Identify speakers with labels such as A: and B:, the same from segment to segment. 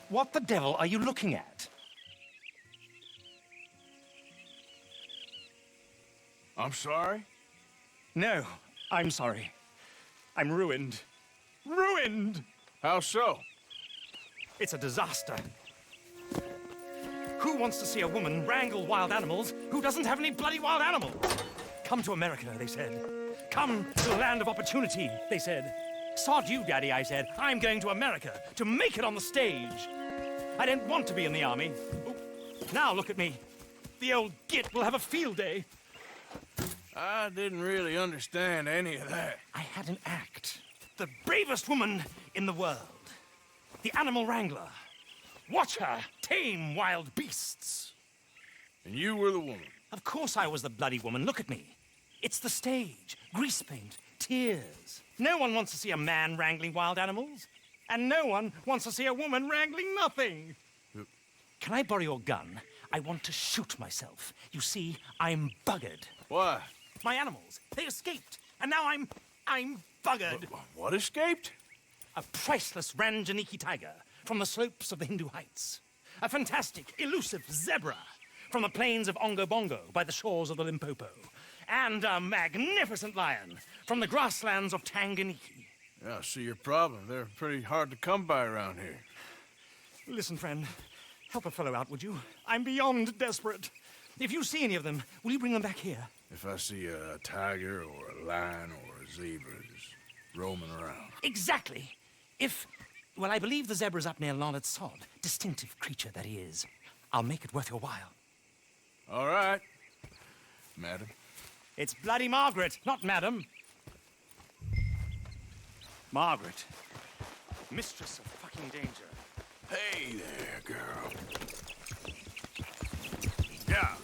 A: What the devil are you looking at?
B: I'm sorry?
A: No, I'm sorry. I'm ruined. Ruined!
B: How so?
A: It's a disaster. Who wants to see a woman wrangle wild animals who doesn't have any bloody wild animals? Come to America, they said. Come to the land of opportunity, they said. Sod you, Daddy, I said. I'm going to America to make it on the stage. I didn't want to be in the army. Oh, now look at me. The old git will have a field day.
B: I didn't really understand any of that.
A: I had an act. The bravest woman in the world. The animal wrangler. Watch her tame wild beasts.
B: And you were the woman.
A: Of course I was the bloody woman. Look at me. It's the stage. Grease paint. Tears. No one wants to see a man wrangling wild animals. And no one wants to see a woman wrangling nothing. Can I borrow your gun? I want to shoot myself. You see, I'm buggered.
B: Why?
A: My animals, they escaped. And now I'm buggered.
B: What escaped?
A: A priceless Ranjaniki tiger from the slopes of the Hindu Heights. A fantastic, elusive zebra from the plains of Ongo Bongo by the shores of the Limpopo. And a magnificent lion from the grasslands of Tanganyika.
B: Yeah, I see your problem. They're pretty hard to come by around here.
A: Listen, friend, help a fellow out, would you? I'm beyond desperate. If you see any of them, will you bring them back here?
B: If I see a tiger or a lion or a zebra just roaming around.
A: Exactly. Well, I believe the zebra's up near Larned Sod. Distinctive creature that he is. I'll make it worth your while.
B: All right, madam.
A: It's bloody Margaret, not madam. Margaret. Mistress of fucking danger.
B: Hey there, girl. Yeah.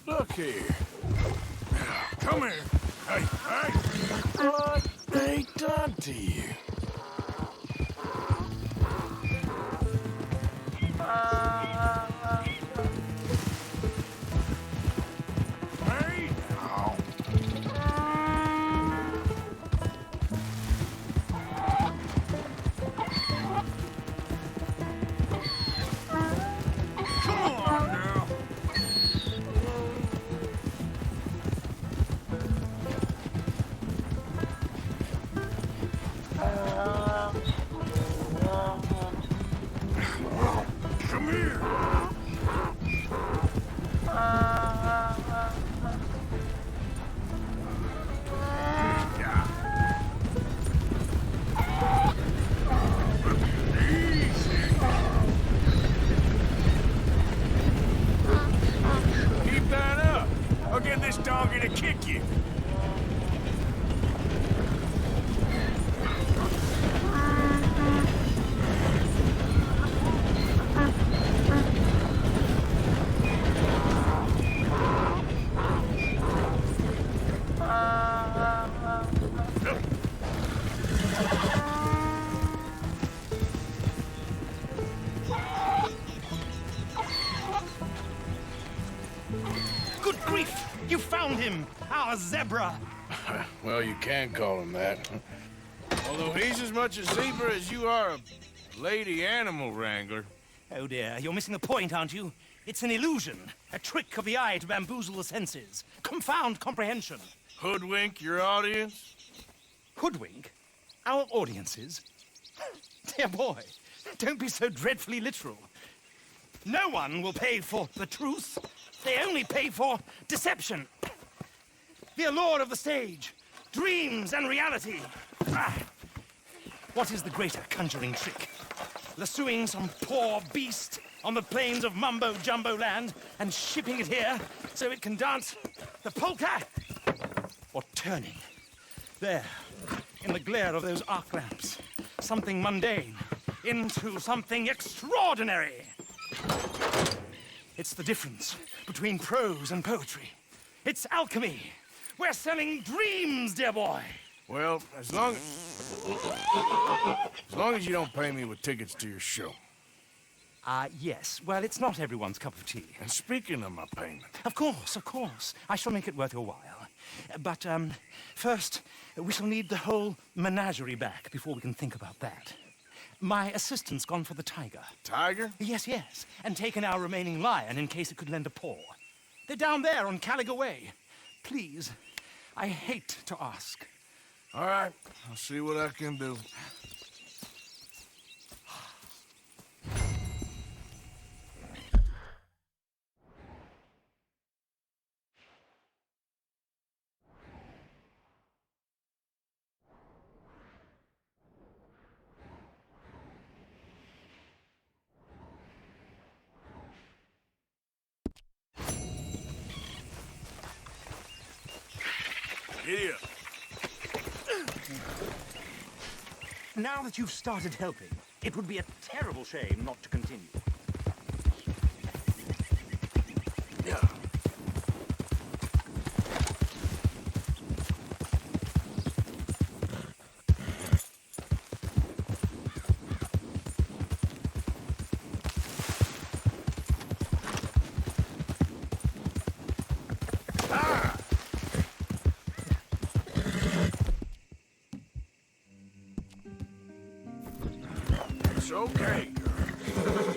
B: Look here. Come here. Hey, hey. What they done to you? Hey, now. Come on now. Come here. Yeah. Easy. Keep that up. I'll get this doggy to kick you.
A: Good grief! You found him! Our zebra!
B: Well, you can call him that. Although he's as much a zebra as you are a lady animal wrangler.
A: Oh dear, you're missing the point, aren't you? It's an illusion, a trick of the eye to bamboozle the senses, confound comprehension.
B: Hoodwink your audience?
A: Hoodwink? Our audiences? Dear boy, don't be so dreadfully literal. No one will pay for the truth. They only pay for deception. The allure of the stage, dreams and reality. Ah. What is the greater conjuring trick? Lassoing some poor beast on the plains of mumbo-jumbo land and shipping it here so it can dance the polka? Or turning, there, in the glare of those arc lamps, something mundane into something extraordinary? It's the difference between prose and poetry. It's alchemy. We're selling dreams, dear boy.
B: Well, as long as you don't pay me with tickets to your show.
A: Yes. Well, it's not everyone's cup of tea.
B: And speaking of my payment...
A: Of course, of course. I shall make it worth your while. But, first, we shall need the whole menagerie back before we can think about that. My assistant's gone for the tiger.
B: Tiger?
A: Yes, yes. And taken our remaining lion in case it could lend a paw. They're down there on Caliga Way. Please, I hate to ask.
B: All right, I'll see what I can do. Giddy up.
A: Now that you've started helping, it would be a terrible shame not to continue.
B: Yeah. It's okay, girl.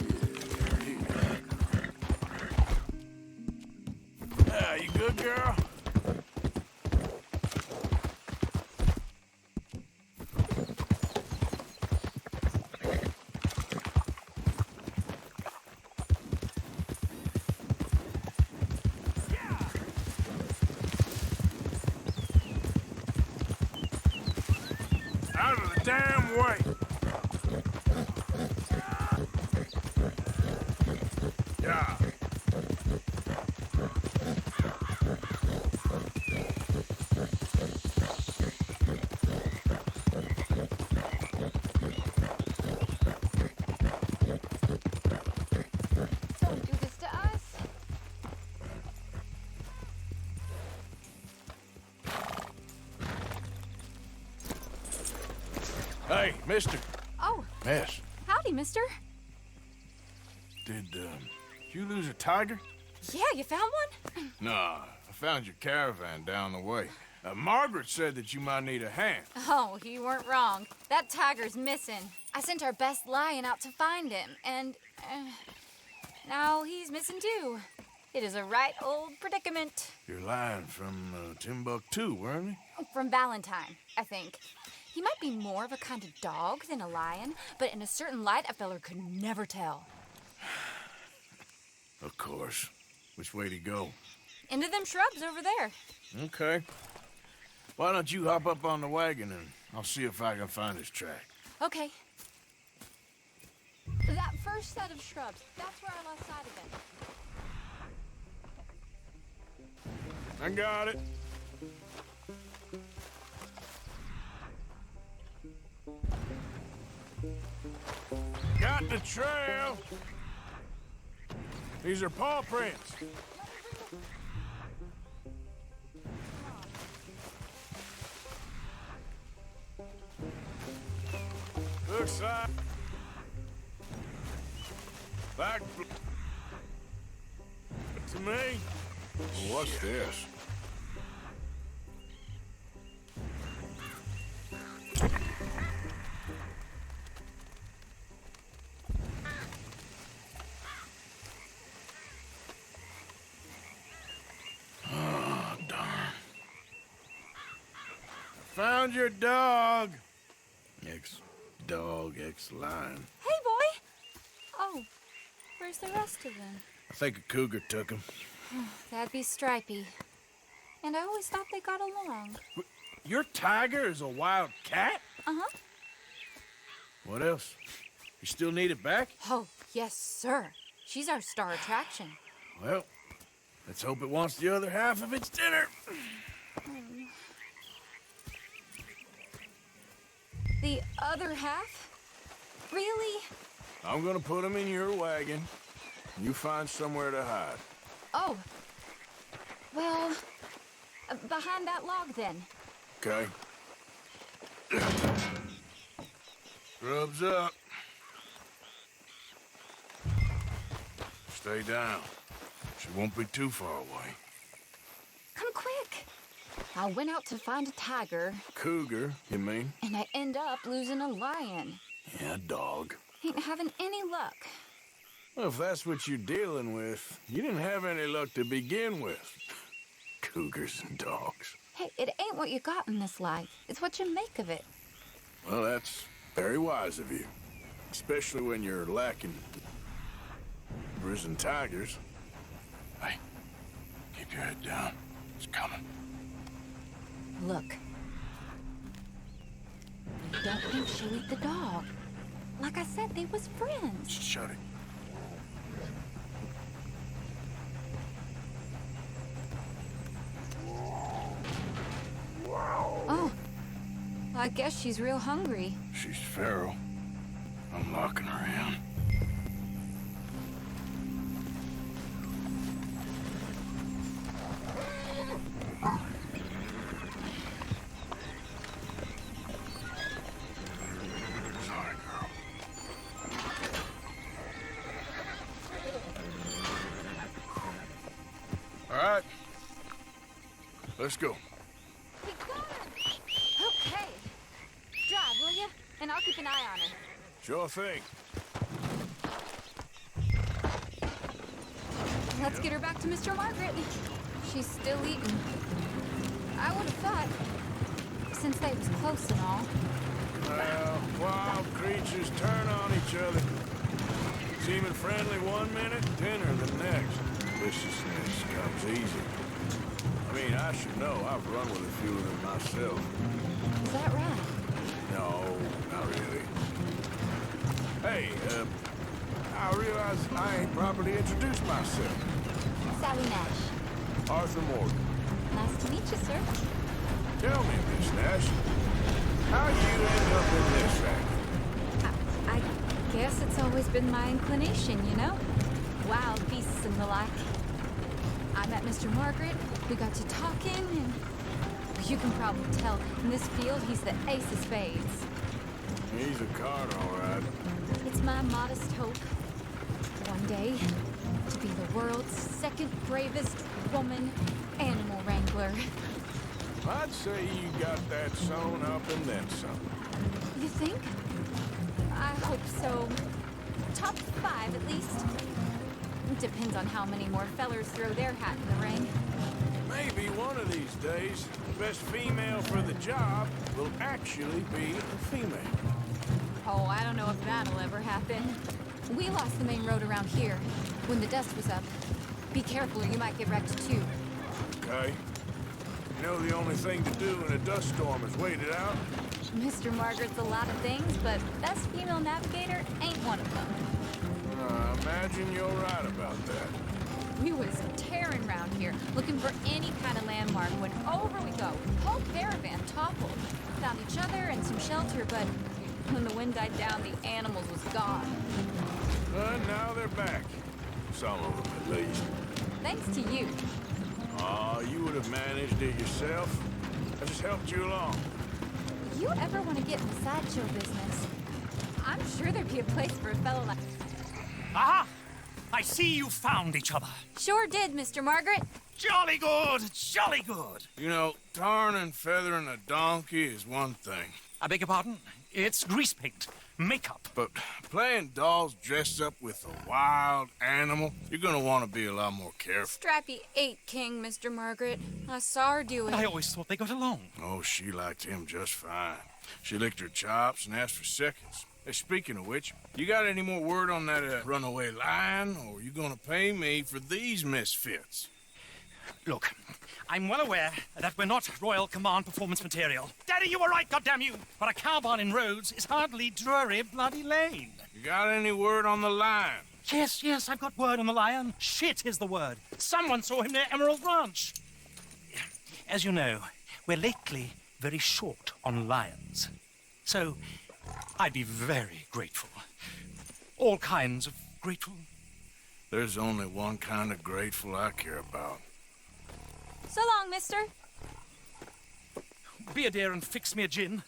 B: You good, girl? Out of the damn way! Yeah.
C: Don't do this to us.
B: Hey, mister.
C: Oh,
B: Miss,
C: howdy, mister.
B: did you lose a tiger?
C: Yeah, you found one?
B: Nah, I found your caravan down the way. Margaret said that you might need a hand.
C: Oh, you weren't wrong. That tiger's missing. I sent our best lion out to find him, and now he's missing too. It is a right old predicament.
B: You're lying from Timbuktu, weren't you?
C: From Valentine, I think. He might be more of a kind of dog than a lion, but in a certain light, a feller could never tell.
B: Of course. Which way to go?
C: Into them shrubs over there.
B: Okay. Why don't you hop up on the wagon and I'll see if I can find his track.
C: Okay. That first set of shrubs, that's where I lost sight of him.
B: I got it. Got the trail. These are paw prints. Looks like back to me. What's this? Found your dog. Ex-dog, ex-lion.
C: Hey, boy! Oh, where's the rest of them?
B: I think a cougar took him.
C: That'd be Stripey. And I always thought they got along.
B: Your tiger is a wild cat?
C: Uh-huh.
B: What else? You still need it back?
C: Oh, yes, sir. She's our star attraction.
B: Well, let's hope it wants the other half of its dinner.
C: The other half? Really?
B: I'm gonna put him in your wagon. You find somewhere to hide.
C: Oh. Well, behind that log, then.
B: Okay. Scrubs up. Stay down. She won't be too far away.
C: Come quick. I went out to find a tiger,
B: Cougar, you mean?
C: and I end up losing a lion.
B: Yeah, dog.
C: Ain't having any luck.
B: Well, if that's what you're dealing with, you didn't have any luck to begin with. Cougars and dogs.
C: Hey, it ain't what you got in this life. It's what you make of it.
B: Well, that's very wise of you. Especially when you're lacking cougars and tigers. Hey, keep your head down. It's coming.
C: Look. Don't think she'll eat the dog. Like I said, they was friends.
B: Shut it.
C: Oh. I guess she's real hungry.
B: She's feral. I'm locking her in. Sorry, girl. All right. Let's go.
C: We got her! Okay. Drive, will you? And I'll keep an eye on her.
B: Sure thing.
C: Let's get her back to Mr. Margaret. She's still eating. I would have thought, since they was close and all.
B: Well, wild creatures turn on each other. Seeming friendly one minute, dinner the next. Viciousness comes easy. I mean, I should know. I've run with a few of them myself.
C: Is that right?
B: No, not really. Hey, I realize I ain't properly introduced myself.
C: Sally Nash.
B: Arthur Morgan.
C: Nice to meet you, sir.
B: Tell me, Miss Nash, how you end up in this act?
C: I guess it's always been my inclination, you know? Wild beasts and the like. I met Mr. Margaret, we got to talking, and you can probably tell, in this field, he's the ace of spades.
B: He's a card, all right.
C: It's my modest hope, one day, to be the world's second bravest woman animal wrangler.
B: I'd say you got that sewn up and then some.
C: You think? I hope so. Top 5, at least. Depends on how many more fellers throw their hat in the ring.
B: Maybe one of these days, the best female for the job will actually be a female.
C: Oh, I don't know if that'll ever happen. We lost the main road around here when the dust was up. Be careful or you might get wrecked too.
B: Okay. You know the only thing to do in a dust storm is wait it out?
C: Mr. Margaret's a lot of things, but best female navigator ain't one of them.
B: I imagine you're right about that.
C: We was tearing around here, looking for any kind of landmark when over we go. Whole caravan toppled. Found each other and some shelter, but when the wind died down, the animals was gone.
B: But now they're back. Some of them, at least.
C: Thanks to you.
B: Aw, you would have managed it yourself. I just helped you along.
C: If you ever want to get in the sideshow business, I'm sure there'd be a place for a fellow like...
A: Aha! I see you found each other.
C: Sure did, Mr. Margaret.
A: Jolly good, jolly good.
B: You know, tarring and feathering a donkey is one thing.
A: I beg your pardon? It's grease paint. makeup.
B: But playing dolls dressed up with a wild animal, you're gonna want to be a lot more careful.
C: Strappy ate King, Mr. Margaret. I saw her do it.
A: I always thought they got along.
B: Oh, she liked him just fine. She licked her chops and asked for seconds. Hey, speaking of which, you got any more word on that runaway lion, or are you gonna pay me for these misfits?
A: Look, I'm well aware that we're not Royal Command performance material. Daddy, you were right, goddamn you! But a cow barn in Rhodes is hardly Drury Bloody Lane.
B: You got any word on the lion?
A: Yes, I've got word on the lion. Shit is the word. Someone saw him near Emerald Ranch. As you know, we're lately very short on lions. So, I'd be very grateful. All kinds of grateful.
B: There's only one kind of grateful I care about.
C: So long, mister.
A: Be a dear and fix me a gin.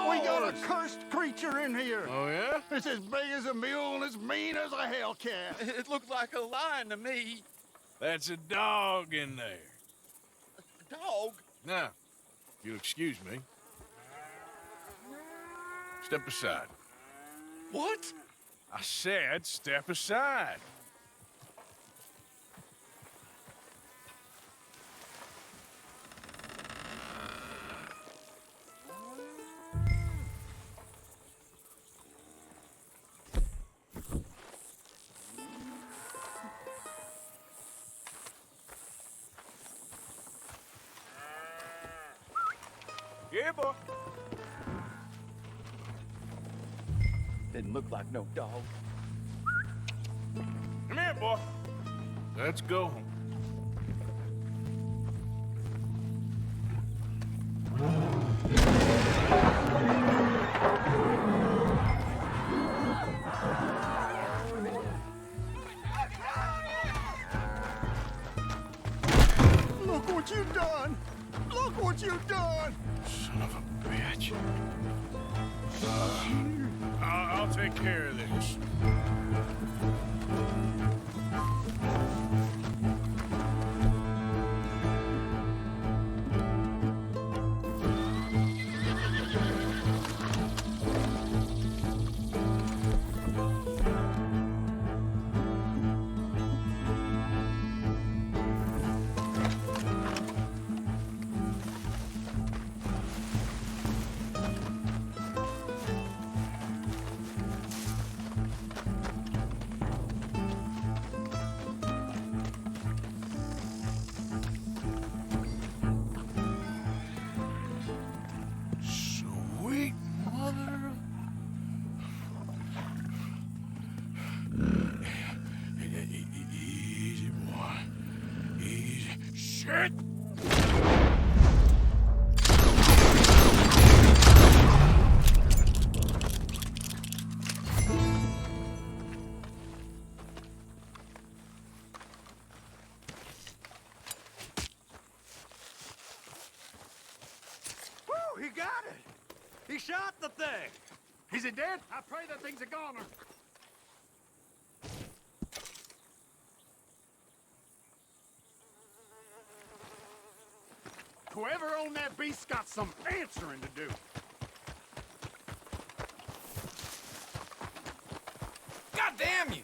D: We got a cursed creature in here.
B: Oh, yeah?
D: It's as big as a mule and as mean as a hellcat.
E: It looked like a lion to me.
B: That's a dog in there.
E: Dog?
B: Now, if you'll excuse me. Step aside.
E: What?
B: I said step aside. Yeah, boy.
E: Didn't look like no dog.
B: Come here, boy. Let's go.
D: Look what you've done. Look what you've done.
B: Son of a bitch. I'll take care of this. Sweet mother. Easy, boy. Easy. Shit!
D: Woo, he got it. He shot the thing. Is it dead? I pray that thing's a goner. Whoever owned that beast's got some answering to do.
E: God damn you!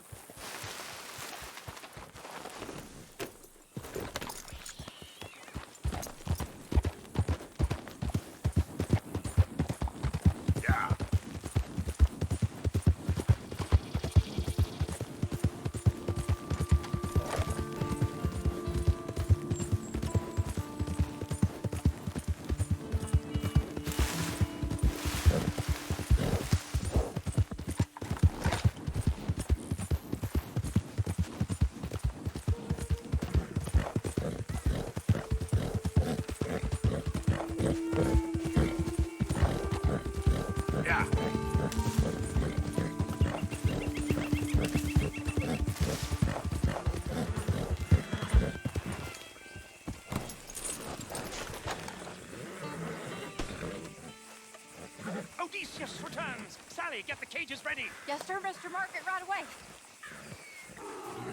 A: get the cages ready.
C: Yes, sir, Mr. Margaret, right away.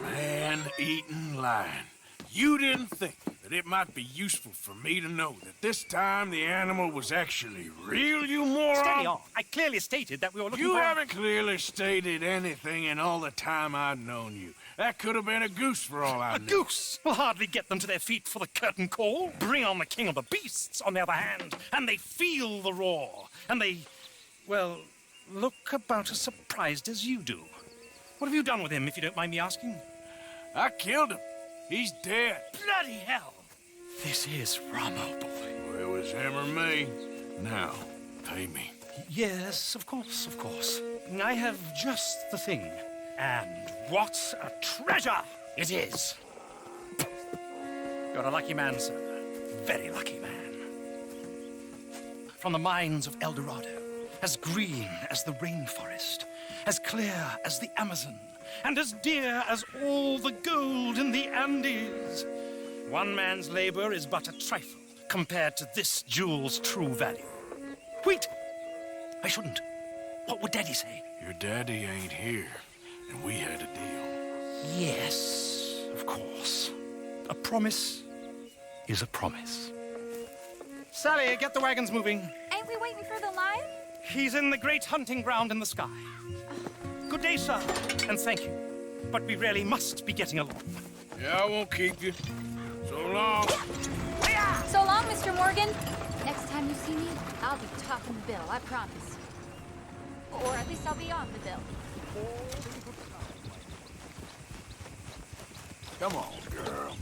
B: Man-eating lion. You didn't think that it might be useful for me to know that this time the animal was actually real, you moron?
A: Steady on. I clearly stated that we were looking
B: You
A: for...
B: haven't clearly stated anything in all the time I've known you. That could have been a goose for all I
A: A
B: knew.
A: goose will hardly get them to their feet for the curtain call. Bring on the king of the beasts, on the other hand, and they feel the roar. And they, well, look about as surprised as you do. What have you done with him, if you don't mind me asking?
B: I killed him. He's dead.
A: Bloody hell! This is Ramo, boy.
B: Well, it was him or me. Now, pay me.
A: Yes, of course, of course. I have just the thing. And what a treasure it is! You're a lucky man, sir. Very lucky man. From the mines of El Dorado, as green as the rainforest, as clear as the Amazon, and as dear as all the gold in the Andes. One man's labor is but a trifle compared to this jewel's true value. Wait! I shouldn't. What would Daddy say?
B: Your daddy ain't here, and we had a deal.
A: Yes, of course. A promise is a promise. Sally, get the wagons moving.
C: Ain't we waiting for the lion?
A: He's in the great hunting ground in the sky. Good day, sir, and thank you. But we really must be getting along.
B: Yeah, I won't keep you. So long.
C: So long, Mr. Morgan. Next time you see me, I'll be topping the bill, I promise. Or at least I'll be on the bill.
B: Come on, girl.